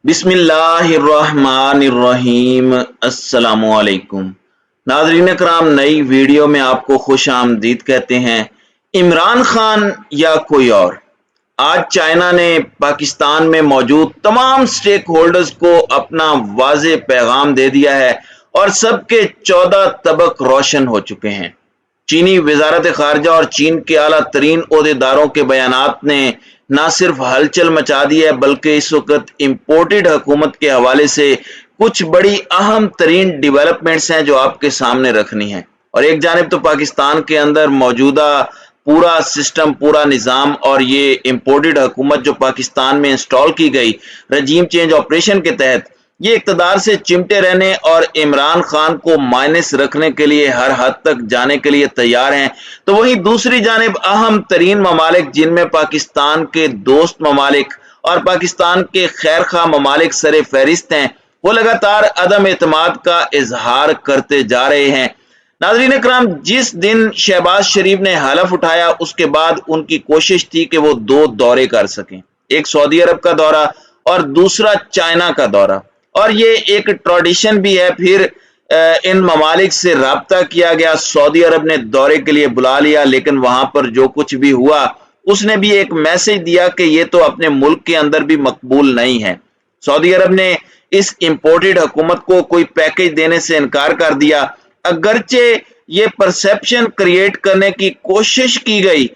बिस्मिल्लाहिर्रहमानिर्रहीम। अस्सलामुअलैकुम नाज़रीन कराम, नई वीडियो में आपको खुश आमदीद कहते हैं। इमरान खान या कोई और, आज चाइना ने पाकिस्तान में मौजूद तमाम स्टेक होल्डर्स को अपना वाज़े पैगाम दे दिया है और सबके 14 तबक रोशन हो चुके हैं। चीनी वजारत खारजा और चीन के आला तरीन ओहदेदारों के बयानात ने न सिर्फ हलचल मचा दी है, बल्कि इस वक्त इम्पोर्टेड हुकूमत के हवाले से कुछ बड़ी अहम तरीन डेवलपमेंट्स हैं जो आपके सामने रखनी है। और एक जानिब तो पाकिस्तान के अंदर मौजूदा पूरा सिस्टम, पूरा निज़ाम और ये इम्पोर्टेड हुकूमत जो पाकिस्तान में इंस्टॉल की गई रजीम चेंज ऑपरेशन के तहत, ये इक़्तिदार से चिमटे रहने और इमरान खान को माइनस रखने के लिए हर हद तक जाने के लिए तैयार हैं। तो वहीं दूसरी जानिब अहम तरीन ममालिक, जिनमें पाकिस्तान के दोस्त ममालिक और पाकिस्तान के खैर खा ममालिक सरे फहरिस्त हैं, वो लगातार अदम एतमाद का इजहार करते जा रहे हैं। नाज़रीन इकराम, जिस दिन शहबाज शरीफ ने हलफ उठाया उसके बाद उनकी कोशिश थी कि वो दो दौरे कर सकें, एक सऊदी अरब का दौरा और दूसरा चाइना का दौरा। और ये एक ट्रेडिशन भी है। फिर इन ममालिक से राब्ता किया गया, सऊदी अरब ने दौरे के लिए बुला लिया, लेकिन वहां पर जो कुछ भी हुआ उसने भी एक मैसेज दिया कि ये तो अपने मुल्क के अंदर भी मकबूल नहीं है। सऊदी अरब ने इस इम्पोर्टेड हुकूमत को कोई पैकेज देने से इनकार कर दिया, अगरचे ये परसेप्शन क्रिएट करने की कोशिश की गई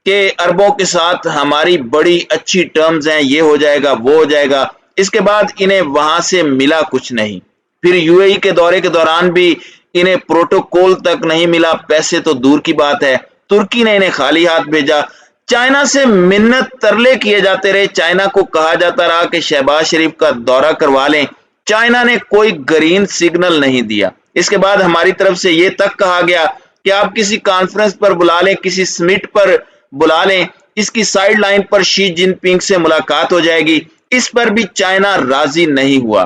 कि अरबों के साथ हमारी बड़ी अच्छी टर्म्स हैं, ये हो जाएगा वो हो जाएगा। इसके बाद इन्हें वहां से मिला कुछ नहीं। फिर यूएई के दौरे के दौरान भी इन्हें प्रोटोकॉल तक नहीं मिला, पैसे तो दूर की बात है। तुर्की ने इन्हें खाली हाथ भेजा। चाइना से मिन्नत तरले किए जाते रहे, चाइना को कहा जाता रहा कि शहबाज शरीफ का दौरा करवा लें। चाइना ने कोई ग्रीन सिग्नल नहीं दिया। इसके बाद हमारी तरफ से ये तक कहा गया कि आप किसी कॉन्फ्रेंस पर बुला लें, किसी समिट पर बुला लें, इसकी साइड लाइन पर शी जिनपिंग से मुलाकात हो जाएगी। इस पर भी चाइना राजी नहीं हुआ।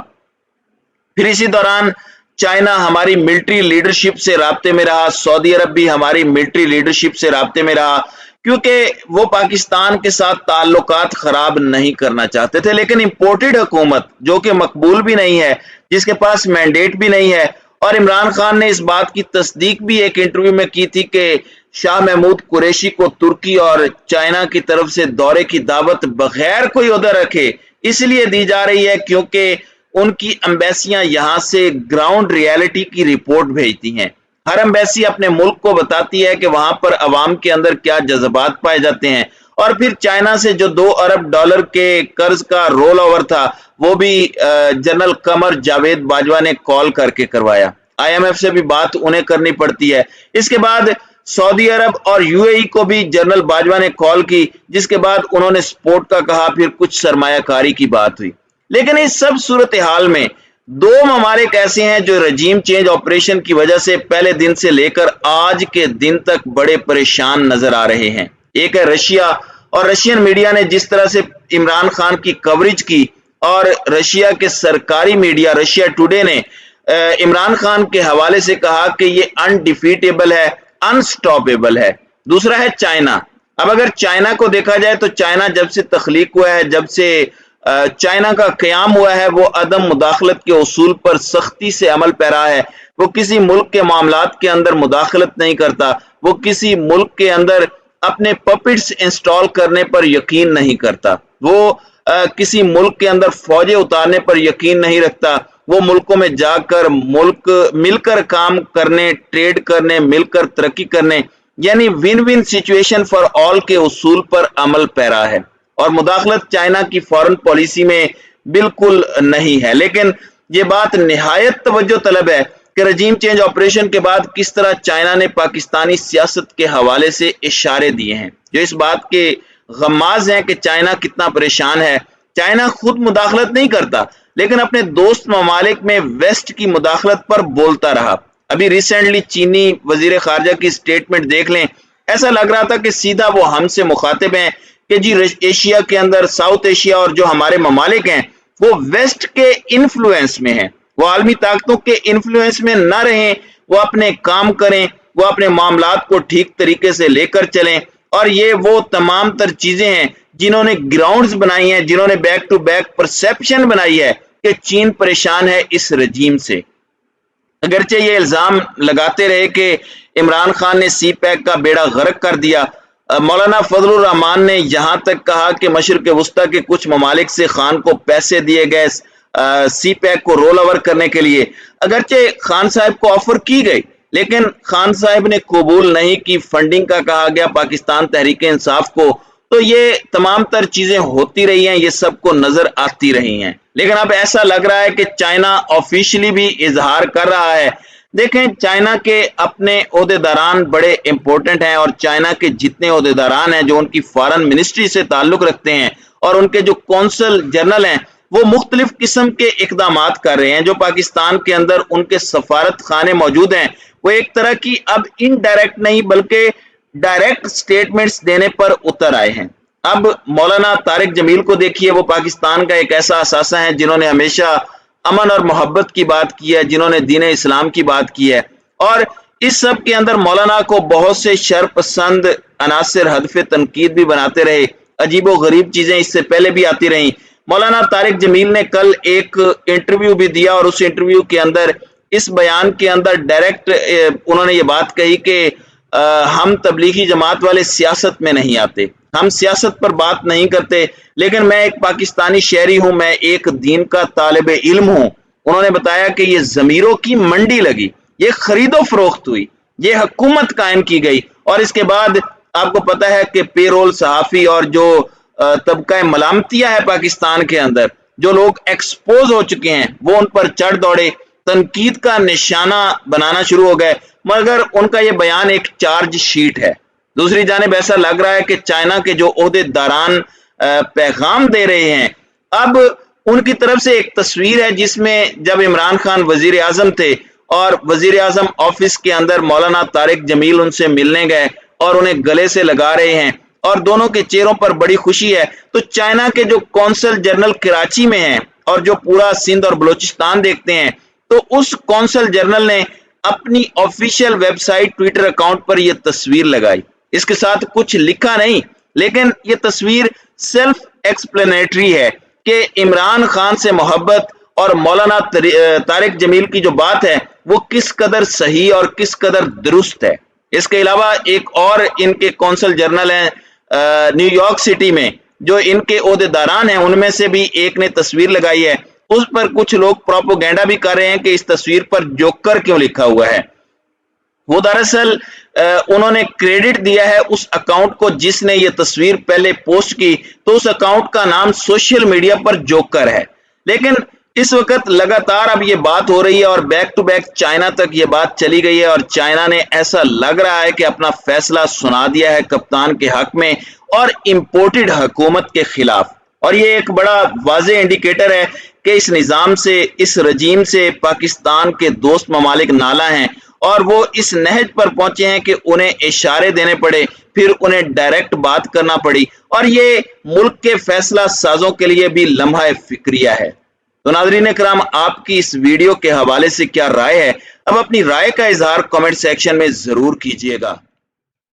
फिर इसी दौरान चाइना हमारी मिलिट्री लीडरशिप से राब्ते में रहा, सऊदी अरब भी हमारी मिलिट्री लीडरशिप से राब्ते में रहा, क्योंकि वो पाकिस्तान के साथ ताल्लुकात खराब नहीं करना चाहते थे। लेकिन इम्पोर्टेड हुकूमत जो कि मकबूल भी नहीं है, जिसके पास मैंडेट भी नहीं है, और इमरान खान ने इस बात की तस्दीक भी एक इंटरव्यू में की थी कि शाह महमूद कुरैशी को तुर्की और चाइना की तरफ से दौरे की दावत बगैर कोई ओहदा रखे इसलिए दी जा रही है क्योंकि उनकी एम्बेसियां यहां से ग्राउंड रियलिटी की रिपोर्ट भेजती हैं। हर एम्बेसी अपने मुल्क को बताती है कि वहां पर अवाम के अंदर क्या जज्बात पाए जाते हैं। और फिर चाइना से जो $2 अरब के कर्ज का रोल ओवर था, वो भी जनरल कमर जावेद बाजवा ने कॉल करके करवाया। IMF से भी बात उन्हें करनी पड़ती है। इसके बाद सऊदी अरब और यूएई को भी जनरल बाजवा ने कॉल की, जिसके बाद उन्होंने सपोर्ट का कहा, फिर कुछ सरमायाकारी की बात हुई। लेकिन इस सब सूरत हाल में दो ममालिक ऐसे हैं जो रजीम चेंज ऑपरेशन की वजह से पहले दिन से लेकर आज के दिन तक बड़े परेशान नजर आ रहे हैं। एक है रशिया, और रशियन मीडिया ने जिस तरह से इमरान खान की कवरेज की, और रशिया के सरकारी मीडिया रशिया टुडे ने इमरान खान के हवाले से कहा कि ये अनडिफीटेबल है, अनस्टॉपेबल है। दूसरा है चाइना। अब अगर चाइना को देखा जाए तो चाइना जब से तख्लीक हुआ है, जब से चाइना का क़याम हुआ है, वो अदम मुदाखलत के उसूल पर सख्ती से अमल पैरा है। वो किसी मुल्क के मामलात के अंदर मुदाखलत नहीं करता। वो किसी मुल्क के अंदर अपने पपिट्स इंस्टॉल करने पर यकीन नहीं करता। वो किसी मुल्क के अंदर फौजें उतारने पर यकीन नहीं रखता। वो मुल्कों में जाकर मुल्क मिलकर काम करने, ट्रेड करने, मिलकर तरक्की करने, यानी win win situation for all के उसूल पर अमल पैरा है। और मुदाखलत चाइना की फॉरेन पॉलिसी में बिल्कुल नहीं है। लेकिन ये बात निहायत तवज्जो तलब है कि रजीम चेंज ऑपरेशन के बाद किस तरह चाइना ने पाकिस्तानी सियासत के हवाले से इशारे दिए हैं जो इस बात के गम्माज हैं कि चाइना कितना परेशान है। चाइना खुद मुदाखलत नहीं करता, लेकिन अपने दोस्त ममालिक में वेस्ट की मुदाखलत पर बोलता रहा। अभी रिसेंटली चीनी वजीर खारजा की स्टेटमेंट देख लें, ऐसा लग रहा था कि सीधा वो हमसे मुखातिब हैं कि जी एशिया के अंदर, साउथ एशिया और जो हमारे ममालिक हैं वो वेस्ट के इन्फ्लुएंस में हैं, वो आलमी ताकतों के इन्फ्लुएंस में ना रहें, वो अपने काम करें, वो अपने मामलात को ठीक तरीके से लेकर चलें। اور یہ وہ تمام تر چیزیں ہیں جنہوں نے گراؤنڈز بنائی ہیں، جنہوں نے بیک ٹو بیک پرسیپشن بنائی ہے کہ چین پریشان ہے اس رجیم سے۔ اگرچہ یہ الزام لگاتے رہے کہ عمران خان نے سی پیک کا بیڑا غرق کر دیا، مولانا فضل الرحمان نے یہاں تک کہا کہ مشرق وسطی کے کچھ ممالک سے خان کو پیسے دیے گئے سی پیک کو رول اوور کرنے کے لیے۔ اگرچہ خان صاحب کو آفر کی گئی لیکن خان صاحب نے قبول نہیں کی، فنڈنگ کا کہا گیا پاکستان تحریک انصاف کو۔ تو یہ تمام تر چیزیں ہوتی رہی ہیں، یہ سب کو نظر آتی رہی ہیں، لیکن اب ایسا لگ رہا ہے کہ چائنا آفیشلی بھی اظہار کر رہا ہے۔ دیکھیں، چائنا کے اپنے عہدیداران بڑے امپورٹنٹ ہیں، اور چائنا کے جتنے عہدیداران ہیں جو ان کی فارن منسٹری سے تعلق رکھتے ہیں اور ان کے جو کونسل جنرل ہیں، وہ مختلف قسم کے اقدامات کر رہے ہیں۔ جو پاکستان کے اندر ان کے سفارت خانے موجود ہیں، وہ ایک طرح کی اب انڈائریکٹ نہیں بلکہ ڈائریکٹ سٹیٹمنٹس دینے پر اتر آئے ہیں۔ اب مولانا طارق جمیل کو دیکھیے، وہ پاکستان کا ایک ایسا اثاثہ ہے جنہوں نے ہمیشہ امن اور محبت کی بات کی ہے، جنہوں نے دین اسلام کی بات کی ہے، اور اس سب کے اندر مولانا کو بہت سے شر پسند عناصر ہدف تنقید بھی بناتے رہے، عجیب و غریب چیزیں اس سے پہلے بھی آتی رہیں۔ مولانا طارق جمیل نے کل ایک انٹرویو بھی دیا، اور اس انٹرویو کے اندر، اس بیان کے اندر ڈائریکٹ انہوں نے یہ بات کہی کہ ہم تبلیغی جماعت والے سیاست میں نہیں آتے، ہم سیاست پر بات نہیں کرتے، لیکن میں ایک پاکستانی شہری ہوں، میں ایک دین کا طالب علم ہوں۔ انہوں نے بتایا کہ یہ ضمیروں کی منڈی لگی، یہ خرید و فروخت ہوئی، یہ حکومت قائم کی گئی، اور اس کے بعد آپ کو پتہ ہے کہ پے رول صحافی اور جو طبقہ ملامتیہ ہے پاکستان کے اندر، جو لوگ ایکسپوز ہو چکے ہیں، وہ ان پر چڑھ دوڑے، تنقید کا نشانہ بنانا شروع ہو گئے، مگر ان کا یہ بیان ایک چارج شیٹ ہے۔ دوسری جانب ایسا لگ رہا ہے کہ چائنا کے جو عہدیداران پیغام دے رہے ہیں، اب ان کی طرف سے ایک تصویر ہے جس میں جب عمران خان وزیر اعظم تھے اور وزیر اعظم آفس کے اندر مولانا طارق جمیل ان سے ملنے گئے اور انہیں گلے سے لگا رہے ہیں، اور دونوں کے چہروں پر بڑی خوشی ہے۔ تو چائنا کے جو کونسل جنرل کراچی میں ہیں اور جو پورا سندھ اور بلوچستان دیکھتے ہیں، تو اس کونسل جنرل نے اپنی official website Twitter account پر یہ تصویر لگائی۔ اس کے ساتھ کچھ لکھا نہیں، لیکن یہ تصویر سیلف ایکسپلینیٹری ہے کہ عمران خان سے محبت اور مولانا طارق جمیل کی جو بات ہے وہ کس قدر صحیح اور کس قدر درست ہے۔ اس کے علاوہ ایک اور ان کے کونسل جنرل ہیں نیو یارک سٹی میں، جو ان کے عہدیداران ہیں، ان میں سے بھی ایک نے تصویر لگائی ہے۔ اس پر کچھ لوگ پروپیگنڈا بھی کر رہے ہیں کہ اس تصویر پر جوکر کیوں لکھا ہوا ہے۔ وہ دراصل انہوں نے کریڈٹ دیا ہے اس اکاؤنٹ کو جس نے یہ تصویر پہلے پوسٹ کی، تو اس اکاؤنٹ کا نام سوشل میڈیا پر جوکر ہے۔ لیکن اس وقت لگاتار اب یہ بات ہو رہی ہے اور بیک ٹو بیک چائنا تک یہ بات چلی گئی ہے، اور چائنا نے ایسا لگ رہا ہے کہ اپنا فیصلہ سنا دیا ہے کپتان کے حق میں اور امپورٹڈ حکومت کے خلاف۔ اور یہ ایک بڑا واضح انڈیکیٹر ہے کہ اس نظام سے، اس رجیم سے پاکستان کے دوست ممالک نالاں ہیں، اور وہ اس نہج پر پہنچے ہیں کہ انہیں اشارے دینے پڑے، پھر انہیں ڈائریکٹ بات کرنا پڑی، اور یہ ملک کے فیصلہ سازوں کے لیے بھی لمحہ فکریہ ہے۔ تو ناظرین کرام، آپ کی اس ویڈیو کے حوالے سے کیا رائے ہے؟ اب اپنی رائے کا اظہار کمنٹ سیکشن میں ضرور کیجیے گا۔